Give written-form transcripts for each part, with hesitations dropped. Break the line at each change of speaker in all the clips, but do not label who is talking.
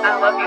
I love you.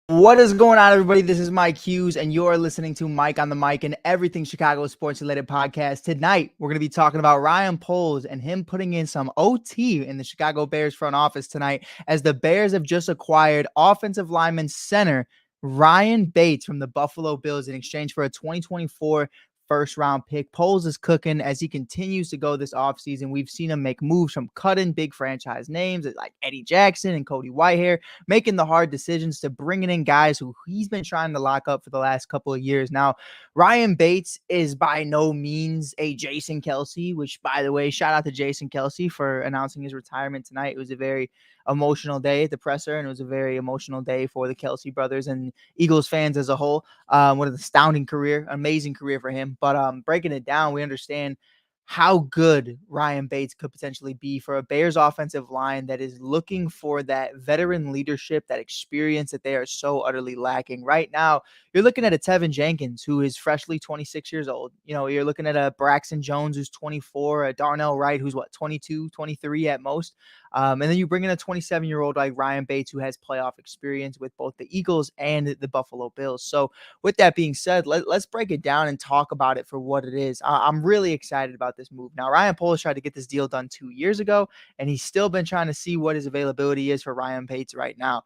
What is going on, everybody? This is Mike Hughes, and you're listening to Mike on the Mic and everything Chicago sports related podcast. Tonight, we're going to be talking about Ryan Poles and him putting in some OT in the Chicago Bears front office tonight, as the Bears have just acquired offensive lineman center Ryan Bates from the Buffalo Bills in exchange for a 2024 first round pick. Poles is cooking as he continues to go this offseason. We've seen him make moves from cutting big franchise names like Eddie Jackson and Cody Whitehair, making the hard decisions, to bringing in guys who he's been trying to lock up for the last couple of years. Now, Ryan Bates is by no means a Jason Kelsey, which, by the way, shout out to Jason Kelsey for announcing his retirement tonight. It was a very emotional day at the presser, and it was a very emotional day for the Kelsey brothers and Eagles fans as a whole. What an astounding career, amazing career for him. But breaking it down, we understand how good Ryan Bates could potentially be for a Bears offensive line that is looking for that veteran leadership, that experience that they are so utterly lacking. Right now, you're looking at a Tevin Jenkins, who is freshly 26 years old. You know, you're looking at a Braxton Jones, who's 24, a Darnell Wright, who's 22, 23 at most. And then you bring in a 27-year-old like Ryan Bates, who has playoff experience with both the Eagles and the Buffalo Bills. So with that being said, let's break it down and talk about it for what it is. I'm really excited about this move. Now, Ryan Poles tried to get this deal done 2 years ago, and he's still been trying to see what his availability is for Ryan Bates right now.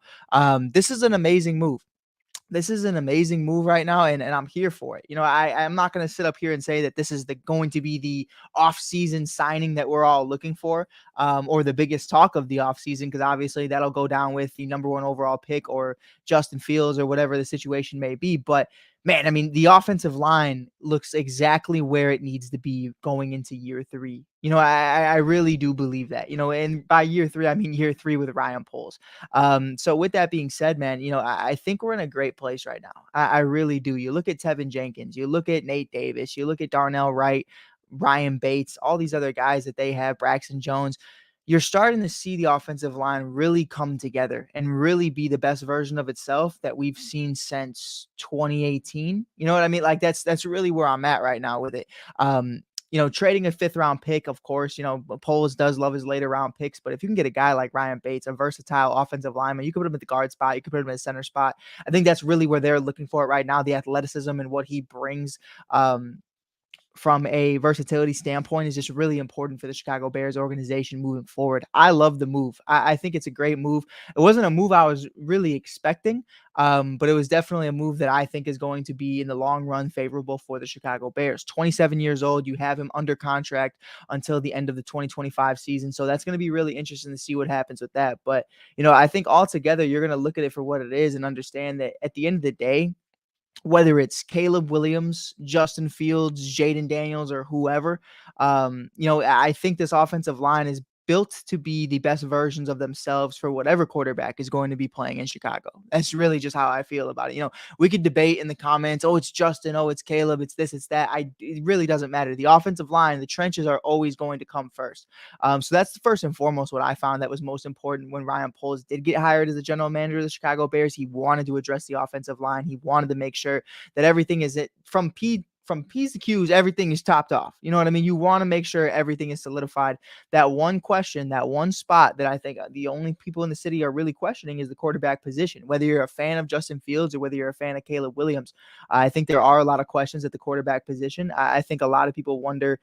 This is an amazing move. This is an amazing move right now, and I'm here for it. You know, I'm not going to sit up here and say that this is going to be the off-season signing that we're all looking for, or the biggest talk of the off-season, because obviously that'll go down with the number one overall pick or Justin Fields or whatever the situation may be. But man, I mean, the offensive line looks exactly where it needs to be going into year three. You know, I really do believe that, you know, and by year three, I mean year three with Ryan Poles. So with that being said, man, you know, I think we're in a great place right now. I really do. You look at Tevin Jenkins, you look at Nate Davis, you look at Darnell Wright, Ryan Bates, all these other guys that they have, Braxton Jones. You're starting to see the offensive line really come together and really be the best version of itself that we've seen since 2018. You know what I mean? Like that's really where I'm at right now with it. You know, trading a 5th round pick, of course, you know, Poles does love his later round picks, but if you can get a guy like Ryan Bates, a versatile offensive lineman, you can put him at the guard spot, you can put him in the center spot. I think that's really where they're looking for it right now. The athleticism and what he brings, from a versatility standpoint, is just really important for the Chicago Bears organization moving forward. I love the move. I think it's a great move. It wasn't a move I was really expecting, but it was definitely a move that I think is going to be in the long run favorable for the Chicago Bears. 27 years old, you have him under contract until the end of the 2025 season. So that's going to be really interesting to see what happens with that. But, you know, I think altogether you're going to look at it for what it is and understand that at the end of the day, whether it's Caleb Williams, Justin Fields, Jaden Daniels, or whoever, you know, I think this offensive line is built to be the best versions of themselves for whatever quarterback is going to be playing in Chicago. That's really just how I feel about it. You know, we could debate in the comments, oh, it's Justin, oh, it's Caleb, it's this, it's that. It really doesn't matter. The offensive line, the trenches are always going to come first. So that's first and foremost what I found that was most important when Ryan Poles did get hired as the general manager of the Chicago Bears. He wanted to address the offensive line. He wanted to make sure that everything is from P's to Q's, everything is topped off. You know what I mean? You want to make sure everything is solidified. That one question, that one spot that I think the only people in the city are really questioning is the quarterback position. Whether you're a fan of Justin Fields or whether you're a fan of Caleb Williams, I think there are a lot of questions at the quarterback position. I think a lot of people wonder,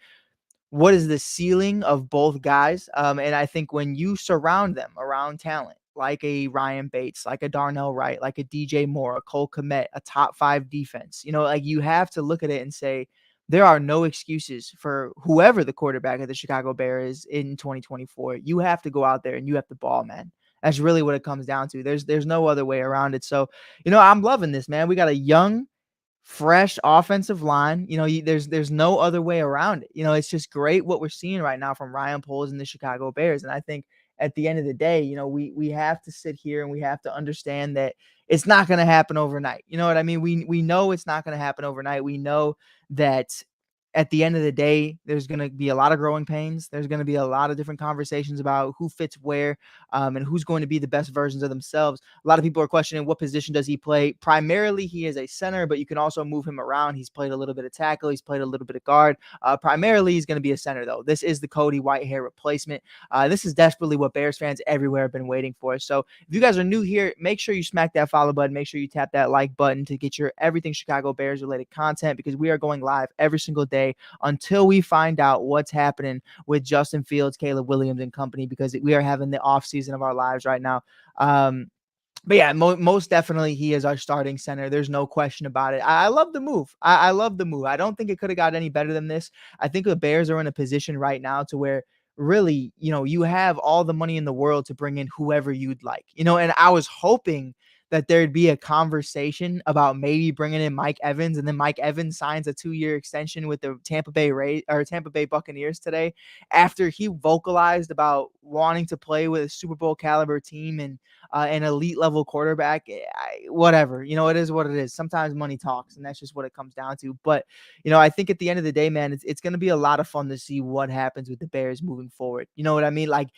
what is the ceiling of both guys? And I think when you surround them around talent, like a Ryan Bates, like a Darnell Wright, like a DJ Moore, a Cole Kmet, a top 5 defense, you know, like you have to look at it and say, there are no excuses for whoever the quarterback of the Chicago Bears is in 2024. You have to go out there and you have to ball, man. That's really what it comes down to. There's no other way around it. So, I'm loving this, man. We got a young, fresh offensive line. There's no other way around it. It's just great what we're seeing right now from Ryan Poles and the Chicago Bears. And I think at the end of the day, we have to sit here and we have to understand that it's not going to happen overnight. You know what I mean? We know it's not going to happen overnight. We know that at the end of the day, there's going to be a lot of growing pains. There's going to be a lot of different conversations about who fits where, and who's going to be the best versions of themselves. A lot of people are questioning what position does he play. Primarily, he is a center, but you can also move him around. He's played a little bit of tackle. He's played a little bit of guard. Primarily, he's going to be a center, though. This is the Cody Whitehair replacement. This is desperately what Bears fans everywhere have been waiting for. So if you guys are new here, make sure you smack that follow button. Make sure you tap that like button to get your everything Chicago Bears related content, because we are going live every single day until we find out what's happening with Justin Fields, Caleb Williams, and company, because we are having the off season of our lives right now. But yeah, most definitely he is our starting center. There's no question about it. I love the move. I love the move. I don't think it could have got any better than this. I think the Bears are in a position right now to where really, you have all the money in the world to bring in whoever you'd like, and I was hoping that there'd be a conversation about maybe bringing in Mike Evans, and then Mike Evans signs a 2-year extension with the Tampa Bay Buccaneers today, after he vocalized about wanting to play with a Super Bowl caliber team and an elite level quarterback. Whatever, it is what it is. Sometimes money talks, and that's just what it comes down to. But, I think at the end of the day, man, it's going to be a lot of fun to see what happens with the Bears moving forward. You know what I mean? Like,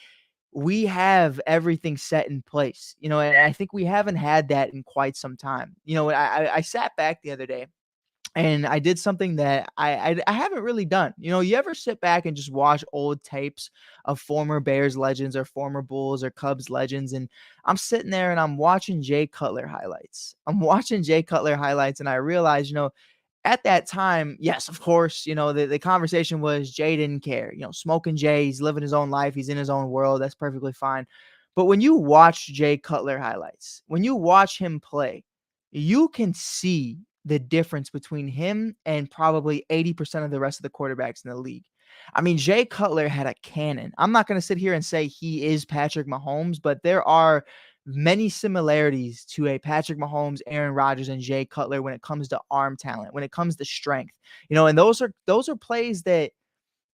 we have everything set in place, and I think we haven't had that in quite some time. I sat back the other day and I did something that I haven't really done. You ever sit back and just watch old tapes of former Bears legends or former Bulls or Cubs legends? And I'm sitting there and I'm watching Jay Cutler highlights. And I realized, at that time, yes, of course, the conversation was Jay didn't care. Smoking Jay, he's living his own life. He's in his own world. That's perfectly fine. But when you watch Jay Cutler highlights, when you watch him play, you can see the difference between him and probably 80% of the rest of the quarterbacks in the league. I mean, Jay Cutler had a cannon. I'm not going to sit here and say he is Patrick Mahomes, but there are many similarities to a Patrick Mahomes, Aaron Rodgers, and Jay Cutler when it comes to arm talent, when it comes to strength. And those are plays that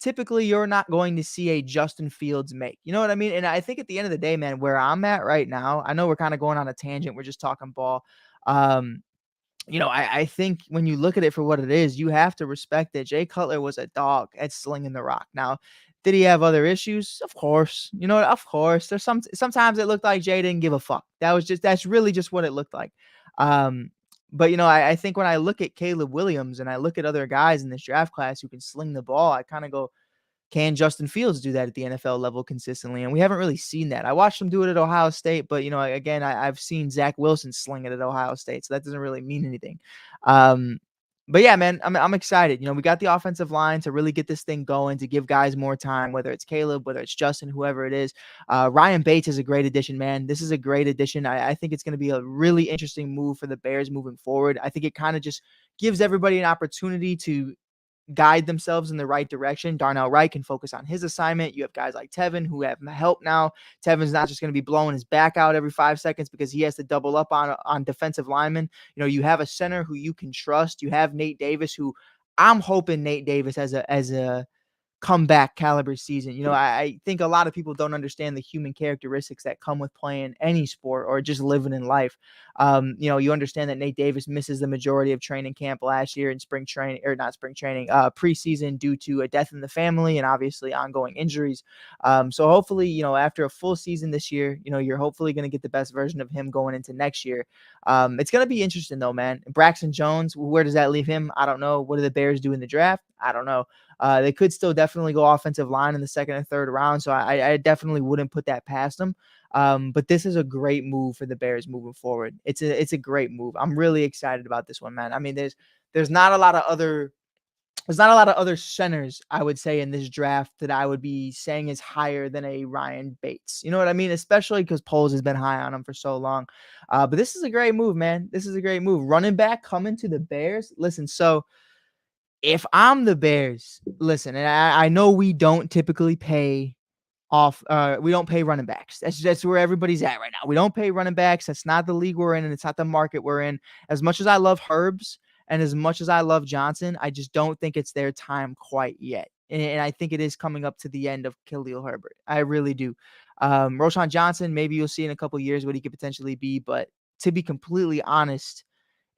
typically you're not going to see a Justin Fields make. You know what I mean? And I think at the end of the day, man, where I'm at right now, I know we're kind of going on a tangent. We're just talking ball. I think when you look at it for what it is, you have to respect that Jay Cutler was a dog at slinging the rock. Now, did he have other issues? Of course. Of course. Sometimes it looked like Jay didn't give a fuck. That's really just what it looked like. But I think when I look at Caleb Williams and I look at other guys in this draft class who can sling the ball, I kind of go, can Justin Fields do that at the NFL level consistently? And we haven't really seen that. I watched him do it at Ohio State, but again, I've seen Zach Wilson sling it at Ohio State, so that doesn't really mean anything. But yeah, man, I'm excited. We got the offensive line to really get this thing going, to give guys more time, whether it's Caleb, whether it's Justin, whoever it is. Ryan Bates is a great addition, man. This is a great addition. I think it's going to be a really interesting move for the Bears moving forward. I think it kind of just gives everybody an opportunity to guide themselves in the right direction. Darnell Wright can focus on his assignment. You have guys like Tevin who have help now. Tevin's not just going to be blowing his back out every 5 seconds because he has to double up on defensive linemen. You have a center who you can trust. You have Nate Davis, who I'm hoping Nate Davis as a comeback caliber season. I think a lot of people don't understand the human characteristics that come with playing any sport or just living in life. You understand that Nate Davis misses the majority of training camp last year in preseason due to a death in the family and obviously ongoing injuries. So hopefully, after a full season this year, you're hopefully going to get the best version of him going into next year. It's going to be interesting though, man. Braxton Jones, where does that leave him? I don't know. What do the Bears do in the draft? I don't know. They could still definitely go offensive line in the second and third round. So I definitely wouldn't put that past them. But this is a great move for the Bears moving forward. It's a great move. I'm really excited about this one, man. I mean, there's not a lot of other centers, I would say, in this draft that I would be saying is higher than a Ryan Bates. You know what I mean? Especially because Poles has been high on him for so long. But this is a great move, man. This is a great move. Running back coming to the Bears. Listen, so If I'm the Bears, listen, and I know we don't typically pay we don't pay running backs. That's where everybody's at right now. We don't pay running backs. That's not the league we're in, and it's not the market we're in. As much as I love Herbs and as much as I love Johnson, I just don't think it's their time quite yet. And I think it is coming up to the end of Khalil Herbert. I really do. Roshan Johnson, maybe you'll see in a couple of years what he could potentially be. But to be completely honest,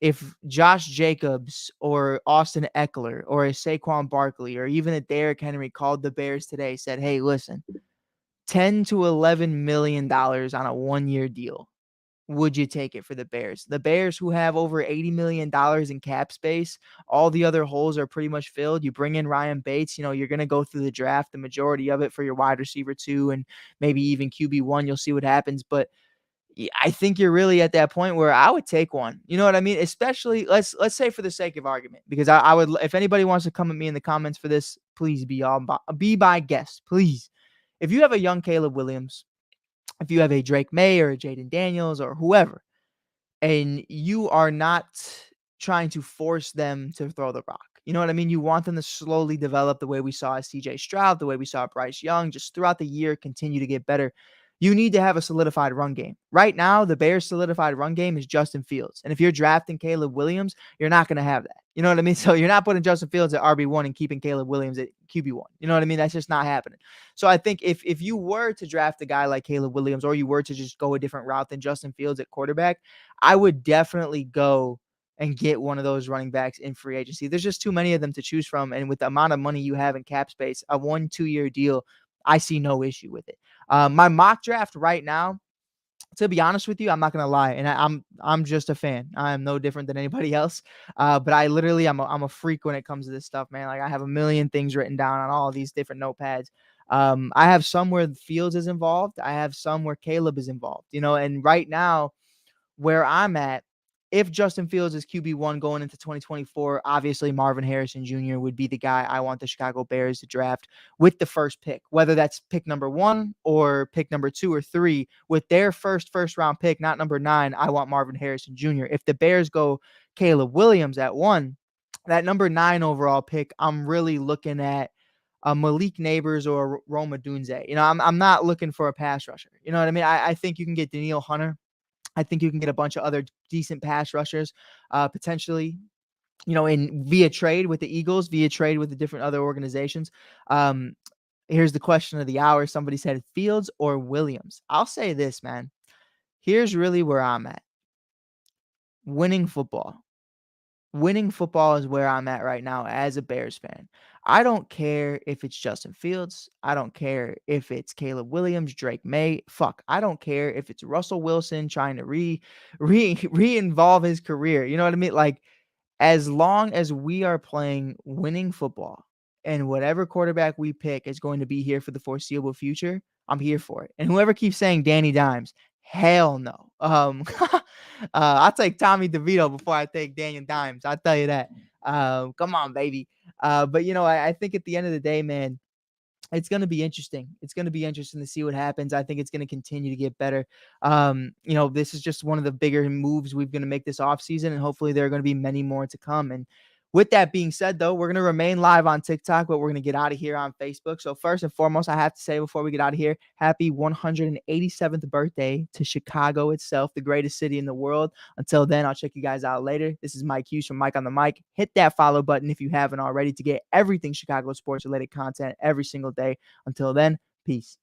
if Josh Jacobs or Austin Eckler or a Saquon Barkley or even a Derrick Henry called the Bears today, said, hey, listen, $10 to $11 million on a 1-year deal. Would you take it for the Bears? The Bears, who have over $80 million in cap space, all the other holes are pretty much filled. You bring in Ryan Bates, you're going to go through the draft, the majority of it for your wide receiver 2 and maybe even QB1. You'll see what happens. But I think you're really at that point where I would take one. You know what I mean? Especially let's say for the sake of argument, because I would, if anybody wants to come at me in the comments for this, please be my guest, please. If you have a young Caleb Williams, if you have a Drake May or a Jaden Daniels or whoever, and you are not trying to force them to throw the rock. You know what I mean? You want them to slowly develop the way we saw CJ Stroud, the way we saw Bryce Young, just throughout the year, continue to get better. You need to have a solidified run game. Right now, the Bears' solidified run game is Justin Fields. And if you're drafting Caleb Williams, you're not going to have that. You know what I mean? So you're not putting Justin Fields at RB1 and keeping Caleb Williams at QB1. You know what I mean? That's just not happening. So I think if you were to draft a guy like Caleb Williams, or you were to just go a different route than Justin Fields at quarterback, I would definitely go and get one of those running backs in free agency. There's just too many of them to choose from. And with the amount of money you have in cap space, a 1-2 year deal, I see no issue with it. My mock draft right now, to be honest with you, I'm not gonna lie, and I'm just a fan. I am no different than anybody else. But I literally I'm a freak when it comes to this stuff, man. Like I have a million things written down on all of these different notepads. I have some where Fields is involved. I have some where Caleb is involved. And right now, where I'm at, if Justin Fields is QB1 going into 2024, obviously Marvin Harrison Jr. would be the guy I want the Chicago Bears to draft with the first pick, whether that's pick number 1 or pick number 2 or 3. With their first round pick, not number 9, I want Marvin Harrison Jr. If the Bears go Caleb Williams at 1, that number 9 overall pick, I'm really looking at Malik Neighbors or Roma Dunze. I'm not looking for a pass rusher. You know what I mean? I think you can get Daniil Hunter. I think you can get a bunch of other decent pass rushers, potentially, in via trade with the Eagles, via trade with the different other organizations. Here's the question of the hour. Somebody said Fields or Williams. I'll say this, man. Here's really where I'm at. Winning football. Winning football is where I'm at right now as a Bears fan. I don't care if it's Justin Fields. I don't care if it's Caleb Williams, Drake May. Fuck. I don't care if it's Russell Wilson trying to re-involve his career. You know what I mean? Like, as long as we are playing winning football and whatever quarterback we pick is going to be here for the foreseeable future, I'm here for it. And whoever keeps saying Danny Dimes, hell no. I'll take Tommy DeVito before I take Daniel Dimes. I'll tell you that. Come on, baby. But I think at the end of the day, man, it's going to be interesting. It's going to be interesting to see what happens. I think it's going to continue to get better. This is just one of the bigger moves we're going to make this offseason, and hopefully there are going to be many more to come. And with that being said, though, we're going to remain live on TikTok, but we're going to get out of here on Facebook. So first and foremost, I have to say before we get out of here, happy 187th birthday to Chicago itself, the greatest city in the world. Until then, I'll check you guys out later. This is Mike Hughes from Mike on the Mic. Hit that follow button if you haven't already to get everything Chicago sports related content every single day. Until then, peace.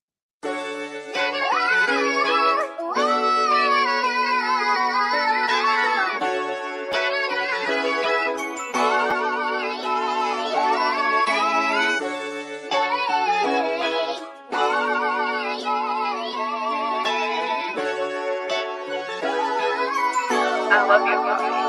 I love you.